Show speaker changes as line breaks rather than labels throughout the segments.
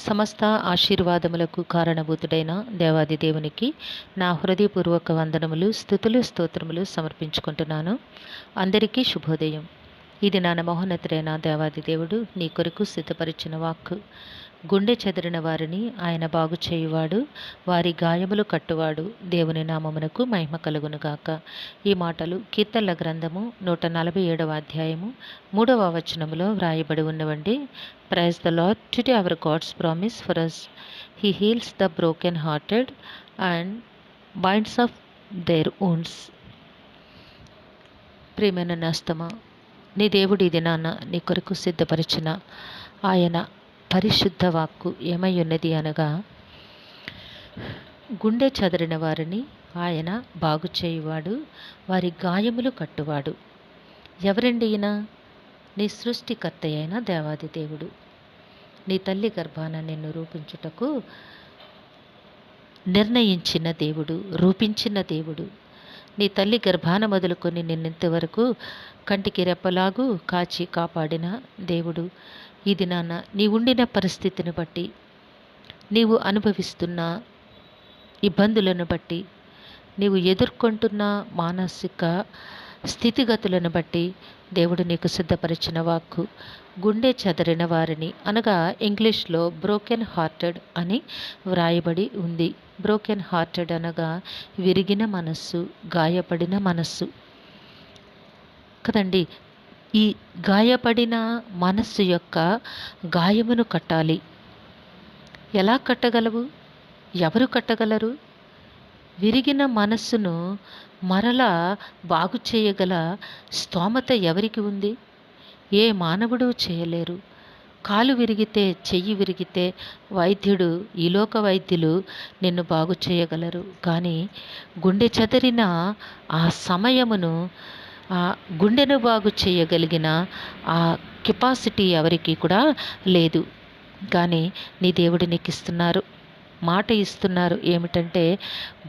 సమస్త ఆశీర్వాదములకు కారణభూతుడైన దేవాది దేవునికి నా హృదయపూర్వక వందనములు, స్తుతులు, స్తోత్రములు సమర్పించుకుంటున్నాను. అందరికీ శుభోదయం. ఇది నా మహోన్నతుడైన దేవాది దేవుడు నీ కొరకు సిద్ధపరిచిన వాక్కు. గుండె చెదిరిన వారిని ఆయన బాగు చేయువాడు, వారి గాయములు కట్టువాడు. దేవుని నామమునకు మహిమ కలుగునుగాక. ఈ మాటలు కీర్తనల గ్రంథము 147వ అధ్యాయము 3వ వచనములో వ్రాయబడి ఉన్నవండి. Praise the Lord. Today our God's promise for us. He heals the broken hearted and binds up their wounds. ప్రియమైన నేస్తమా, నీ దేవుడు ఈ దినాన నీ కొరకు సిద్ధపరిచిన ఆయన పరిశుద్ధ వాక్కు ఏమై ఉన్నది అనగా, గుండె చెదరిన వారిని ఆయన బాగు చేయువాడు, వారి గాయములు కట్టువాడు. ఎవరండి ఈయన? నీ సృష్టికర్త అయిన దేవాది దేవుడు. నీ తల్లి గర్భాన నిన్ను రూపించుటకు నిర్ణయించిన దేవుడు, రూపించిన దేవుడు. నీ తల్లి గర్భాన మొదలుకొని నిన్నింతవరకు కంటికి రెప్పలాగు కాచి కాపాడిన దేవుడు. ఈ దినాన నీ ఉండిన పరిస్థితిని బట్టి, నీవు అనుభవిస్తున్న ఇబ్బందులను బట్టి, నీవు ఎదుర్కొంటున్న మానసిక స్థితిగతులను బట్టి దేవుడు నీకు సిద్ధపరిచిన వాక్కు, గుండె చెదరిన వారిని అనగా ఇంగ్లీష్లో బ్రోకెన్ హార్టెడ్ అని వ్రాయబడి ఉంది. బ్రోకెన్ హార్టెడ్ అనగా విరిగిన మనస్సు, గాయపడిన మనస్సు కదండి. ఈ గాయపడిన మనస్సు యొక్క గాయమును కట్టాలి. ఎలా కట్టగలవు? ఎవరు కట్టగలరు? విరిగిన మనస్సును మరలా బాగు చేయగల స్తోమత ఎవరికి ఉంది? ఏ మానవుడు చేయలేరు. కాలు విరిగితే, చెయ్యి విరిగితే వైద్యుడు, ఈ లోక వైద్యులు నిన్ను బాగు చేయగలరు. కానీ గుండె చెదరిన ఆ సమయమును, ఆ గుండెను బాగు చేయగలిగిన ఆ కెపాసిటీ ఎవరికి కూడా లేదు. కానీ నీ దేవుడు నీకు ఇస్తున్నారు, మాట ఇస్తున్నారు. ఏమిటంటే,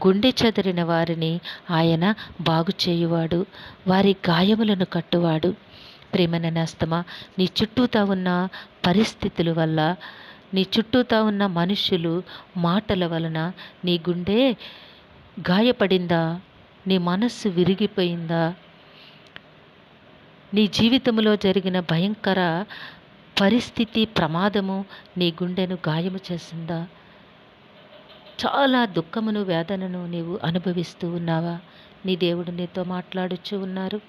గుండె చెదరిన వారిని ఆయన బాగు చేయువాడు, వారి గాయములను కట్టువాడు. ప్రేమన నేస్తమా, నీ చుట్టూతా ఉన్న పరిస్థితుల వల్ల, నీ చుట్టూతా ఉన్న మనుషులు మాటల వలన నీ గుండె గాయపడిందా? నీ మనస్సు విరిగిపోయిందా? నీ జీవితంలో జరిగిన భయంకర పరిస్థితి, ప్రమాదము నీ గుండెను గాయము చేసిందా? చాలా దుఃఖమును, వేదనను నీవు అనుభవిస్తూ ఉన్నావా? నీ దేవుడు నీతో మాట్లాడుచూ ఉన్నారు.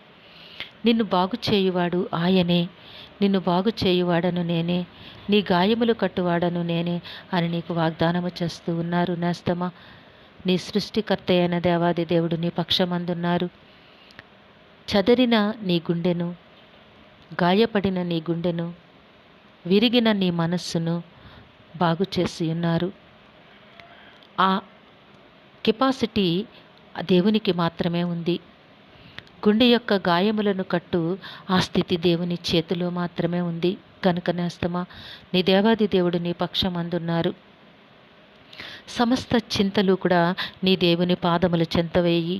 నిన్ను బాగు చేయువాడు ఆయనే, నిన్ను బాగు చేయువాడను నేనే, నీ గాయములు కట్టువాడను నేనే అని నీకు వాగ్దానము చేస్తూ ఉన్నారు. నేస్తమా, నీ సృష్టికర్త అయిన దేవాది దేవుడు నీ పక్షమందున్నారు. చెదరిన నీ గుండెను, గాయపడిన నీ గుండెను, విరిగిన నీ మనస్సును బాగు చేసి ఉన్నారు. ఆ కెపాసిటీ దేవునికి మాత్రమే ఉంది. గుండె యొక్క గాయములను కట్టు ఆ స్థితి దేవుని చేతిలో మాత్రమే ఉంది. కనుక నేస్తమా, నీ దేవాది దేవుడు నీ పక్షమందున్నారు. సమస్త చింతలు కూడా నీ దేవుని పాదముల చెంత వేయి.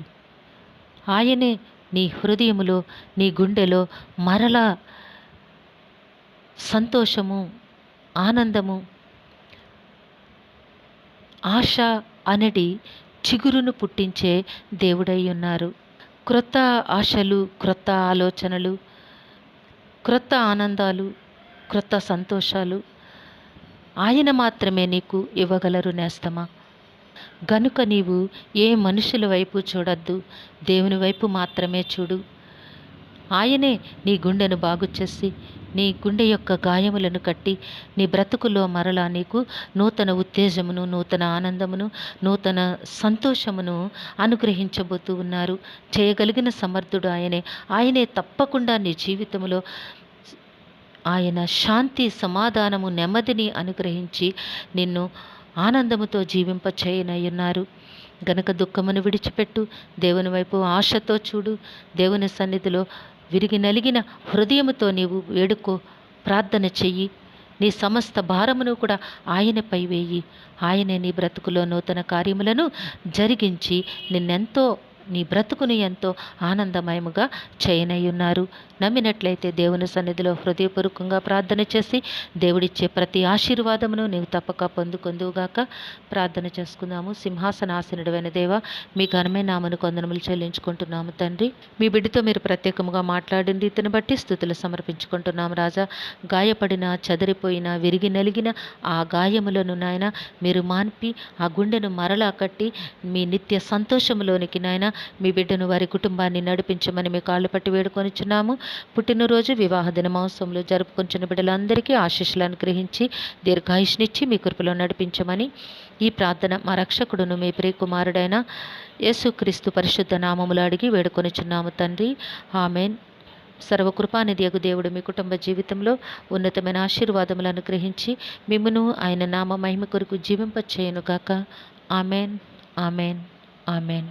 ఆయనే నీ హృదయములో, నీ గుండెలో మరలా సంతోషము, ఆనందము, ఆశ అనడి చిగురును పుట్టించే దేవుడై ఉన్నారు. క్రొత్త ఆశలు, క్రొత్త ఆలోచనలు, క్రొత్త ఆనందాలు, క్రొత్త సంతోషాలు ఆయన మాత్రమే నీకు ఇవ్వగలరు నేస్తమా. గనుక నీవు ఏ మనుషుల వైపు చూడొద్దు, దేవుని వైపు మాత్రమే చూడు. ఆయనే నీ గుండెను బాగు చేసి, నీ గుండె యొక్క గాయములను కట్టి, నీ బ్రతుకులో మరలా నీకు నూతన ఉత్తేజమును, నూతన ఆనందమును, నూతన సంతోషమును అనుగ్రహించబోతూ ఉన్నారు. చేయగలిగిన సమర్థుడు ఆయనే. ఆయనే తప్పకుండా నీ జీవితంలో ఆయన శాంతి, సమాధానము, నెమ్మదిని అనుగ్రహించి నిన్ను ఆనందముతో జీవింప చేయనయ్యున్నారు. గనక దుఃఖమును విడిచిపెట్టు, దేవుని వైపు ఆశతో చూడు. దేవుని సన్నిధిలో విరిగి నలిగిన హృదయముతో నీవు వేడుకో, ప్రార్థన చెయ్యి. నీ సమస్త భారమును కూడా ఆయనపై వేయి. ఆయనే నీ బ్రతుకులో నూతన కార్యములను జరిగించి నిన్నెంతో నీ బ్రతుకును ఎంతో ఆనందమయముగా చేయనయ్యున్నారు. నమ్మినట్లయితే దేవుని సన్నిధిలో హృదయపూర్వకంగా ప్రార్థన చేసి దేవుడిచ్చే ప్రతి ఆశీర్వాదమును నీవు తప్పక పొందుకొందువుగాక. ప్రార్థన చేసుకుందాము. సింహాసనాసనుడైన దేవ, మీ ఘనమైన నామమునకు వందనములు చెల్లించుకుంటున్నాము తండ్రి. మీ బిడ్డతో మీరు ప్రత్యేకముగా మాట్లాడిన రీతిని బట్టి స్తుతులు సమర్పించుకుంటున్నాము రాజా. గాయపడిన, చెదిరిపోయిన, విరిగి నలిగిన ఆ గాయములను నాయన మీరు మాన్పి ఆ గుండెను మరలా కట్టి మీ నిత్య సంతోషములోనికి నాయన మీ బిడ్డను వారి కుటుంబాన్ని నడిపించమని మీ కాళ్ళు పట్టి వేడుకొనిచున్నాము. పుట్టినరోజు, వివాహ దినమోత్సవంలో జరుపుకొంచిన బిడ్డలందరికీ ఆశీస్సులు అనుగ్రహించి దీర్ఘాయుష్నిచ్చి మీ కృపలో నడిపించమని ఈ ప్రార్థన మా రక్షకుడును మీ ప్రియకుమారుడైన యేసుక్రీస్తు పరిశుద్ధ నామములు అడిగి వేడుకొనిచున్నాము తండ్రి. ఆమెన్. సర్వకృపానిధియగు దేవుడు మీ కుటుంబ జీవితంలో ఉన్నతమైన ఆశీర్వాదములు అనుగ్రహించి మిమ్మును ఆయన నామ మహిమ కొరకు జీవింపచేయునుగాక. Amen, amen, amen.